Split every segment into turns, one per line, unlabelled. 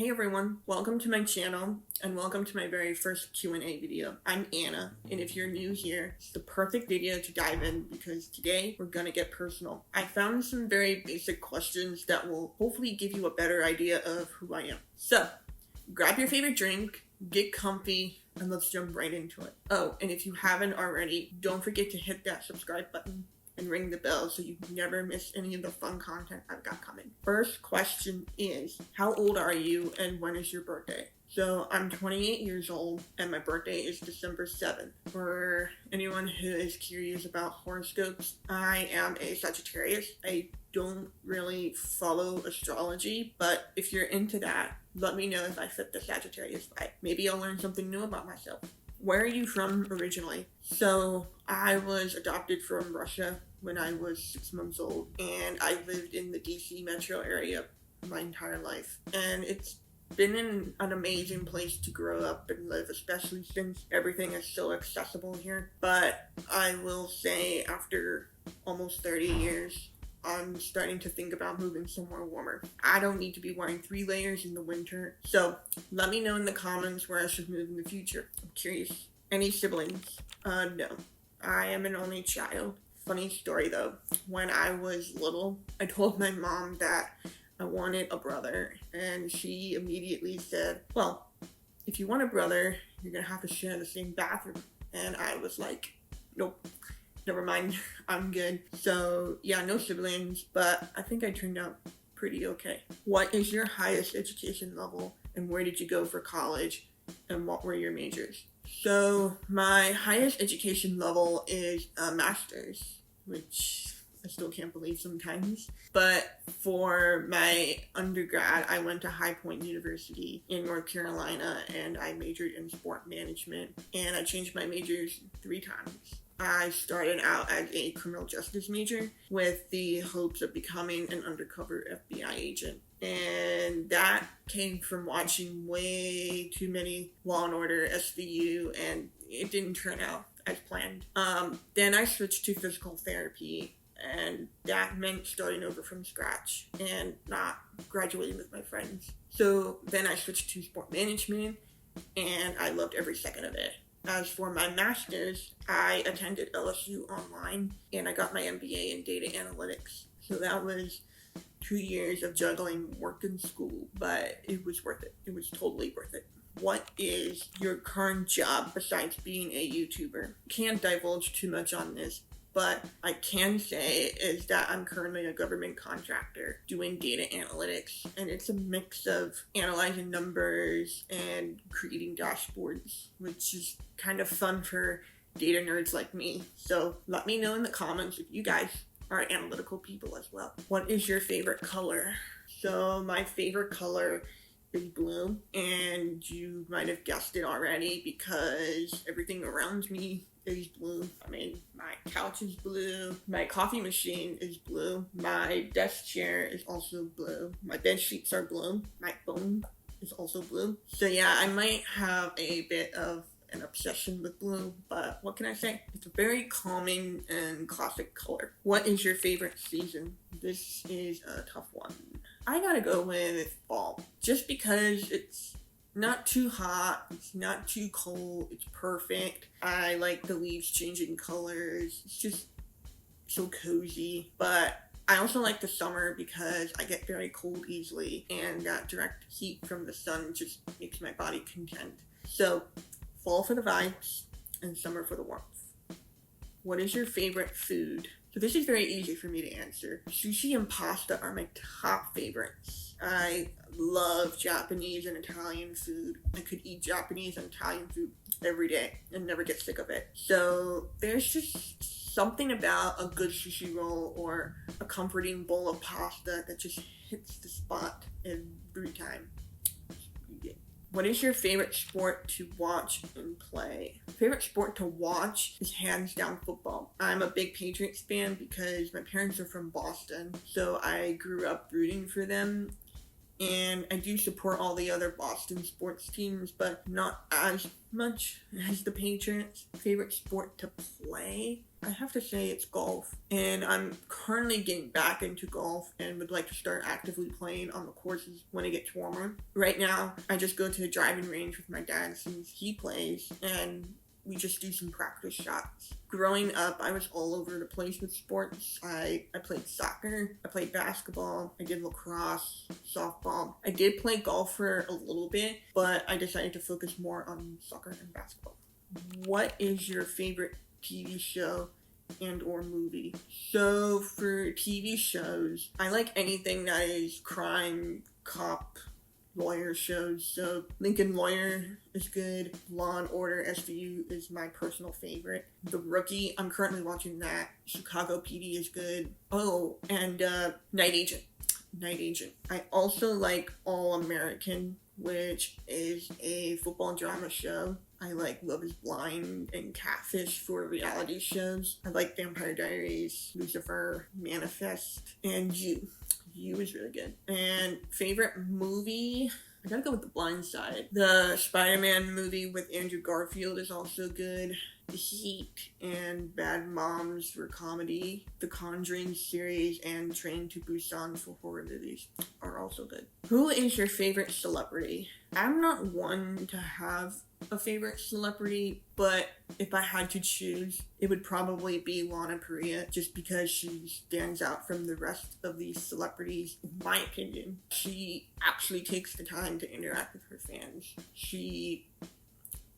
Hey everyone, welcome to my channel and welcome to my very first Q&A video. I'm Anna, and if you're new here, it's the perfect video to dive in because today we're gonna get personal. I found some very basic questions that will hopefully give you a better idea of who I am. So, grab your favorite drink, get comfy, and let's jump right into it. Oh, and if you haven't already, don't forget to hit that subscribe button and ring the bell so you never miss any of the fun content I've got coming. First question is, how old are you and when is your birthday? So I'm 28 years old and my birthday is December 7th. For anyone who is curious about horoscopes, I am a Sagittarius. I don't really follow astrology, but if you're into that, let me know if I fit the Sagittarius vibe. Maybe I'll learn something new about myself. Where are you from originally? So I was adopted from Russia when I was 6 months old, and I lived in the DC metro area my entire life. And it's been an amazing place to grow up and live, especially since everything is so accessible here. But I will say after almost 30 years, I'm starting to think about moving somewhere warmer. I don't need to be wearing 3 layers in the winter. So let me know in the comments where I should move in the future. I'm curious. Any siblings? No. I am an only child. Funny story though. When I was little, I told my mom that I wanted a brother, and she immediately said, well, if you want a brother, you're gonna have to share the same bathroom. And I was like, nope. Never mind, I'm good. So yeah, no siblings, but I think I turned out pretty okay. What is your highest education level and where did you go for college and what were your majors? So my highest education level is a master's, which I still can't believe sometimes. But for my undergrad, I went to High Point University in North Carolina and I majored in sport management, and I changed my majors 3 times. I started out as a criminal justice major with the hopes of becoming an undercover FBI agent. And that came from watching way too many Law & Order, SVU, and it didn't turn out as planned. Then I switched to physical therapy, and that meant starting over from scratch and not graduating with my friends. So then I switched to sport management, and I loved every second of it. As for my master's, I attended LSU online and I got my MBA in data analytics. So that was 2 years of juggling work and school, but it was worth it. It was totally worth it. What is your current job besides being a YouTuber? Can't divulge too much on this, but I can say is that I'm currently a government contractor doing data analytics, and it's a mix of analyzing numbers and creating dashboards, which is kind of fun for data nerds like me. So let me know in the comments if you guys are analytical people as well. What is your favorite color? So my favorite color is blue, and you might have guessed it already because everything around me is blue. I mean, my couch is blue, my coffee machine is blue, my desk chair is also blue, my bed sheets are blue, my phone is also blue. So yeah, I might have a bit of an obsession with blue, but what can I say? It's a very calming and classic color. What is your favorite season? This is a tough one. I gotta go with fall, just because it's not too hot, it's not too cold, it's perfect. I like the leaves changing colors, it's just so cozy. But I also like the summer because I get very cold easily, and that direct heat from the sun just makes my body content. So fall for the vibes and summer for the warmth. What is your favorite food? So this is very easy for me to answer. Sushi and pasta are my top favorites. I love Japanese and Italian food. I could eat Japanese and Italian food every day and never get sick of it. So there's just something about a good sushi roll or a comforting bowl of pasta that just hits the spot every time. What is your favorite sport to watch and play? Favorite sport to watch is hands down football. I'm a big Patriots fan because my parents are from Boston, so I grew up rooting for them. and I do support all the other Boston sports teams, but not as much as the Patriots. Favorite sport to play? I have to say it's golf, and I'm currently getting back into golf and would like to start actively playing on the courses when it gets warmer. Right now, I just go to the driving range with my dad since he plays, and we just do some practice shots. Growing up, I was all over the place with sports. I played soccer, I played basketball, I did lacrosse, softball. I did play golf for a little bit, but I decided to focus more on soccer and basketball. What is your favorite TV show and or movie? So for TV shows, I like anything that is crime, cop, lawyer shows. So Lincoln Lawyer is good. Law and Order SVU is my personal favorite. The Rookie, I'm currently watching that. Chicago PD is good. Oh, and Night Agent. I also like All American, which is a football drama show. I like Love is Blind and Catfish for reality shows. I like Vampire Diaries, Lucifer, Manifest, and You. You is really good. And favorite movie? I gotta go with The Blind Side. The Spider-Man movie with Andrew Garfield is also good. The Heat and Bad Moms for comedy. The Conjuring series and Train to Busan for horror movies are also good. Who is your favorite celebrity? I'm not one to have a favorite celebrity, but if I had to choose, it would probably be Lana Parrilla, just because she stands out from the rest of these celebrities, in my opinion. She actually takes the time to interact with her fans. She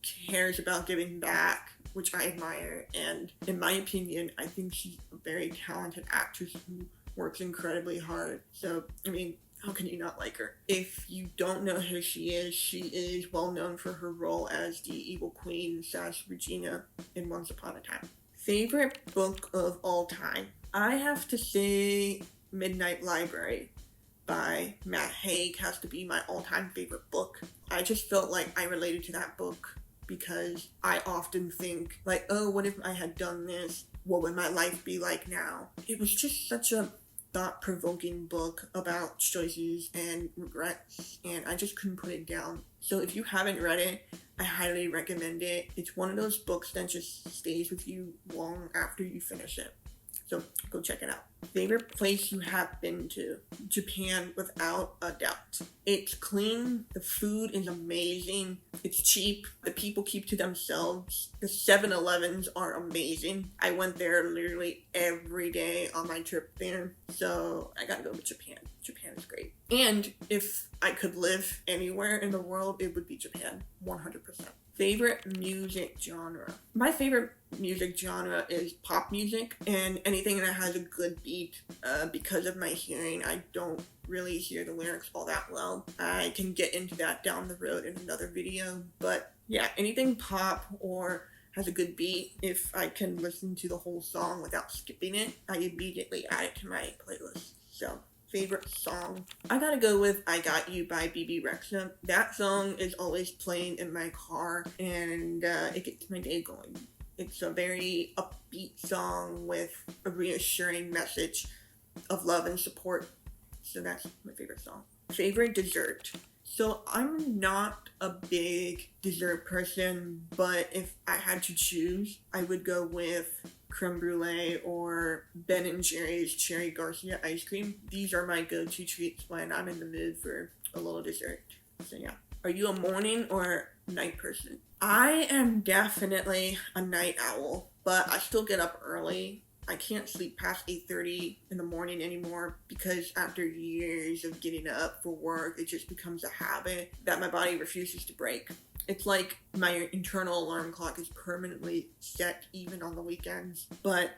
cares about giving back, which I admire, and in my opinion, I think she's a very talented actress who works incredibly hard. So, I mean, how can you not like her? If you don't know who she is well known for her role as the evil queen, Sash Regina, in Once Upon a Time. Favorite book of all time? I have to say Midnight Library by Matt Haig has to be my all-time favorite book. I just felt like I related to that book because I often think, like, oh, what if I had done this? What would my life be like now? It was just such a thought-provoking book about choices and regrets, and I just couldn't put it down. So if you haven't read it, I highly recommend it. It's one of those books that just stays with you long after you finish it. So go check it out. Favorite place you have been to? Japan, without a doubt. It's clean, the food is amazing, it's cheap, the people keep to themselves, the 7-Elevens are amazing. I went there literally every day on my trip there, so I gotta go with Japan. Japan is great. And if I could live anywhere in the world, it would be Japan, 100%. Favorite music genre? My favorite music genre is pop music and anything that has a good beat. Because of my hearing, I don't really hear the lyrics all that well. I can get into that down the road in another video, but yeah, anything pop or has a good beat, if I can listen to the whole song without skipping it, I immediately add it to my playlist. So, favorite song? I gotta go with I Got You by BB Rexha. That song is always playing in my car, and it gets my day going. It's a very upbeat song with a reassuring message of love and support. So that's my favorite song. Favorite dessert? So I'm not a big dessert person, but if I had to choose, I would go with creme brulee or Ben & Jerry's Cherry Garcia ice cream. These are my go-to treats when I'm in the mood for a little dessert. So yeah. Are you a morning or night person? I am definitely a night owl, but I still get up early. I can't sleep past 8:30 in the morning anymore because after years of getting up for work, it just becomes a habit that my body refuses to break. It's like my internal alarm clock is permanently set even on the weekends, but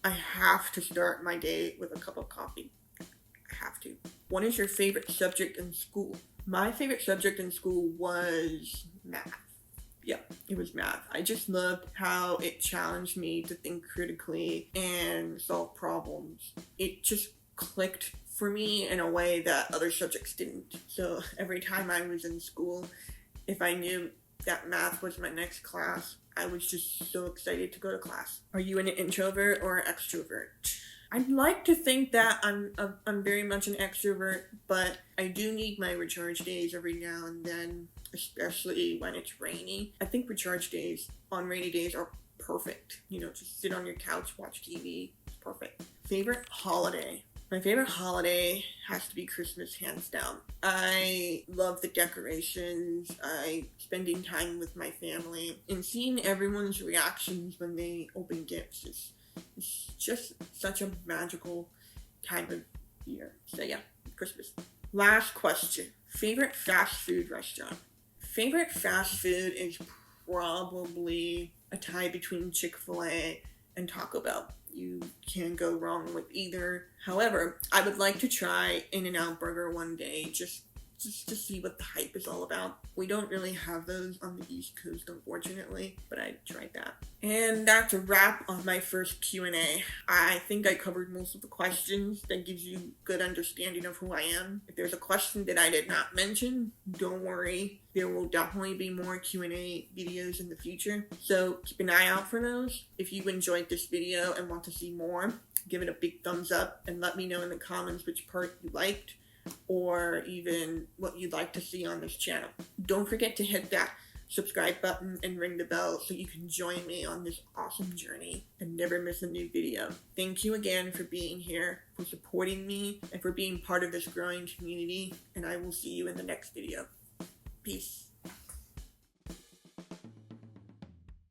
I have to start my day with a cup of coffee. I have to. What is your favorite subject in school? My favorite subject in school was math. Yeah, it was math. I just loved how it challenged me to think critically and solve problems. It just clicked for me in a way that other subjects didn't. So every time I was in school, if I knew that math was my next class, I was just so excited to go to class. Are you an introvert or an extrovert? I'd like to think that I'm very much an extrovert, but I do need my recharge days every now and then, especially when it's rainy. I think recharge days on rainy days are perfect. You know, just sit on your couch, watch TV. It's perfect. Favorite holiday? My favorite holiday has to be Christmas, hands down. I love the decorations, spending time with my family, and seeing everyone's reactions when they open gifts. It's just such a magical time of year. So yeah, Christmas. Last question. Favorite fast food restaurant? Favorite fast food is probably a tie between Chick-fil-A and Taco Bell. You can't go wrong with either. However, I would like to try In-N-Out Burger one day, just to see what the hype is all about. We don't really have those on the East Coast, unfortunately, but I tried that. And that's a wrap on my first Q&A. I think I covered most of the questions. That gives you a good understanding of who I am. If there's a question that I did not mention, don't worry. There will definitely be more Q&A videos in the future, so keep an eye out for those. If you enjoyed this video and want to see more, give it a big thumbs up and let me know in the comments which part you liked, or even what you'd like to see on this channel. Don't forget to hit that subscribe button and ring the bell so you can join me on this awesome journey and never miss a new video. Thank you again for being here, for supporting me, and for being part of this growing community, and I will see you in the next video. Peace.